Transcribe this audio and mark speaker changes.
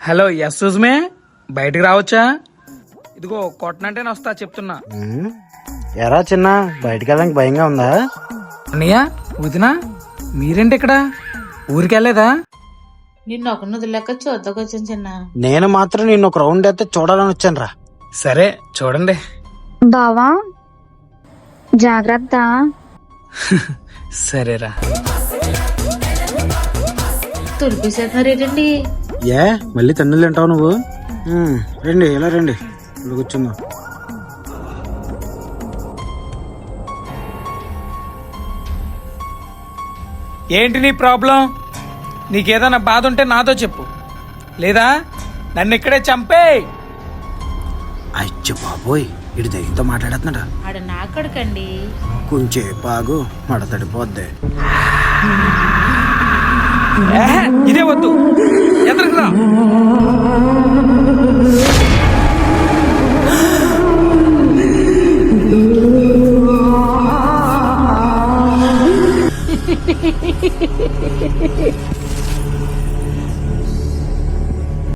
Speaker 1: Hello yes సుజ్మే, బయటికి రావచ్చా? ఇదిగో కొట్టనంటే వస్తా చెప్తున్నా.
Speaker 2: ఎరా చిన్న, బయటికి వెళ్ళడానికి భయంగా ఉందా?
Speaker 1: అన్నయ్య, వదినా, మీరేంటి ఇక్కడ? ఊరికి వెళ్ళలేదా?
Speaker 3: నిన్ను ఒక నుదులెక్క చూద్దకొచ్చాను చిన్న.
Speaker 2: నేను మాత్రం నిన్ను ఒక రౌండ్ అయితే చూడాలని వచ్చాను రా.
Speaker 1: సరే చూడండి.
Speaker 4: బావా జాగ్రత్త.
Speaker 1: సరేరా.
Speaker 3: తుడిపేసేస్తున్నారేటండి?
Speaker 2: ఏ మళ్ళీ తన్నులు తింటావు నువ్వు? రండి, ఇలా రండి, ఇలా కూర్చుందాం.
Speaker 1: ఏంటి నీ ప్రాబ్లం? నీకేదైనా బాధ ఉంటే నాతో చెప్పు, లేదా నన్ను ఇక్కడే చంపే.
Speaker 2: అయ్యో బాబోయ్, ఇటు దగ్గరతో మాట్లాడుతున్నాడా?
Speaker 3: ఆడ నాకడకండి.
Speaker 2: కొంచెం పాగు మడతడిపోద్ది.
Speaker 1: ఇదే వద్దు, ఎదురుకురా.